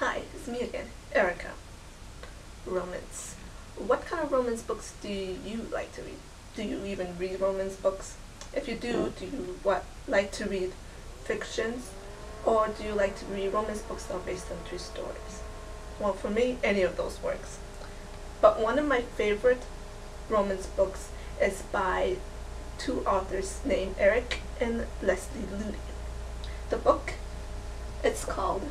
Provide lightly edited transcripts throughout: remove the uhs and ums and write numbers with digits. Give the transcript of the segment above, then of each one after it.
Hi, it's me again, Erica. Romance. What kind of romance books do you like to read? Do you even read romance books? If you do you like to read fictions, or do you like to read romance books that are based on true stories? Well, for me, any of those works. But one of my favorite romance books is by two authors named Eric and Leslie Ludy. The book, it's called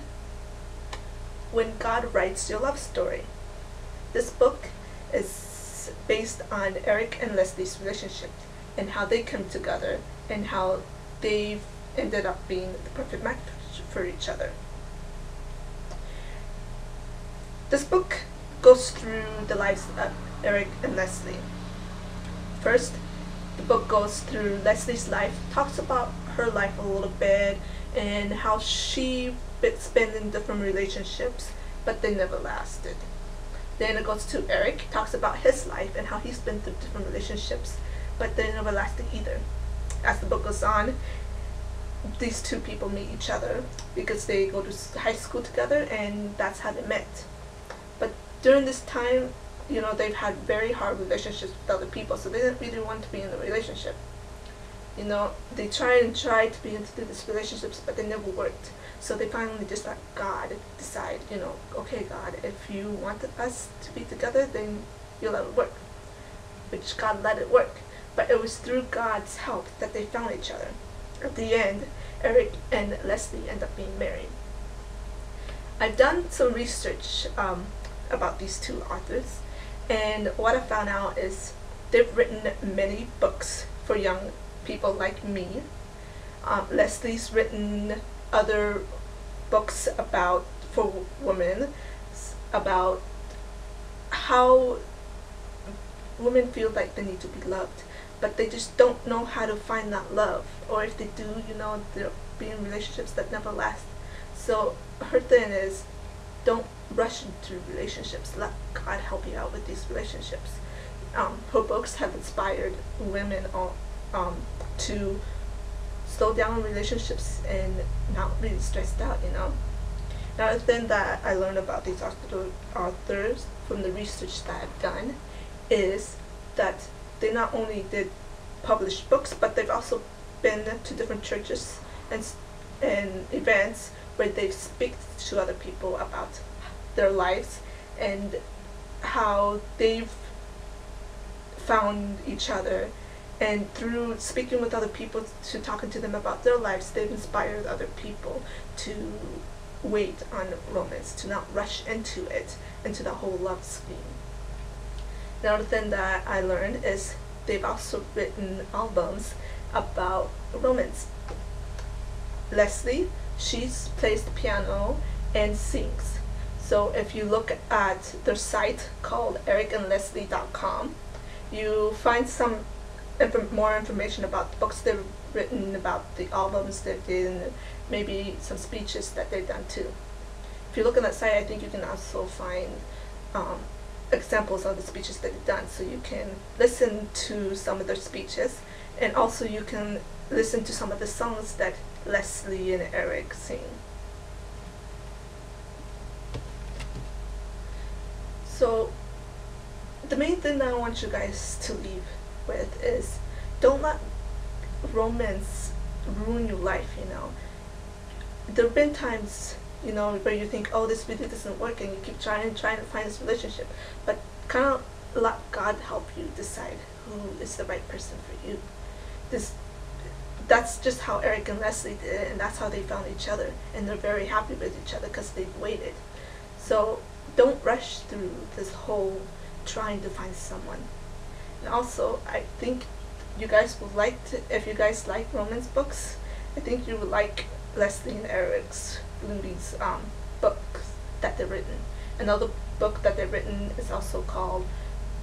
When God Writes Your Love Story. This book is based on Eric and Leslie's relationship and how they came together and how they've ended up being the perfect match for each other. This book goes through the lives of Eric and Leslie. First, the book goes through Leslie's life, talks about her life a little bit and how she been in different relationships, but they never lasted. Then it goes to Eric, talks about his life and how he's been through different relationships, but they never lasted either. As the book goes on, these two people meet each other because they go to high school together, and that's how they met. But during this time, they've had very hard relationships with other people, so they didn't really want to be in a relationship. They tried to be into these relationships, but they never worked. So they finally just let God decide, okay, God, if you want us to be together, then you let it work. Which God let it work. But it was through God's help that they found each other. At the end, Eric and Leslie end up being married. I've done some research about these two authors, and what I found out is they've written many books for young people like me. Leslie's written other books for women, about how women feel like they need to be loved, but they just don't know how to find that love, or if they do, they'll be in relationships that never last. So her thing is, don't rush into relationships. Let God help you out with these relationships. Her books have inspired women to slow down in relationships and not really stressed out. Another thing that I learned about these authors from the research that I've done is that they not only did publish books, but they've also been to different churches and events where they speak to other people about their lives and how they've found each other, and through speaking with other people, to talking to them about their lives, they've inspired other people to wait on romance, to not rush into the whole love scheme. Another thing that I learned is they've also written albums about romance. Leslie, she plays the piano and sings. So if you look at their site called ericandleslie.com, you find some more information about the books they've written, about the albums they've done, and maybe some speeches that they've done too. If you look on that site, I think you can also find examples of the speeches that they've done, so you can listen to some of their speeches, and also you can listen to some of the songs that Leslie and Eric sing. So the main thing that I want you guys to leave with is, don't let romance ruin your life. There have been times where you think, oh, this really doesn't work, and you keep trying to find this relationship, but kind of let God help you decide who is the right person for you. That's just how Eric and Leslie did it, and that's how they found each other, and they're very happy with each other because they've waited. So don't rush through this whole trying to find someone. And also, I think you guys would if you guys like romance books, I think you would like Leslie and Eric's Ludy's books that they've written. Another book that they've written is also called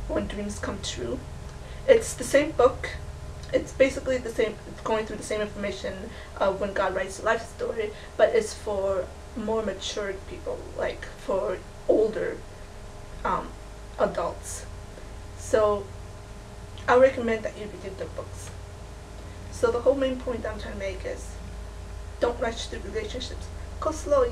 When Dreams Come True. It's the same book. It's basically the same, going through the same information of When God Writes a Life Story, but it's for more matured people, like for older adults. So I recommend that you read their books. So the whole main point I'm trying to make is, don't rush the relationships. Go slow,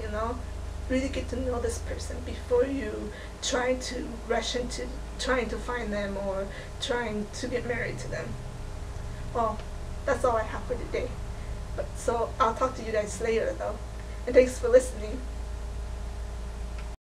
really get to know this person before you try to rush into trying to find them or trying to get married to them. Well, that's all I have for today. But so I'll talk to you guys later though. And thanks for listening.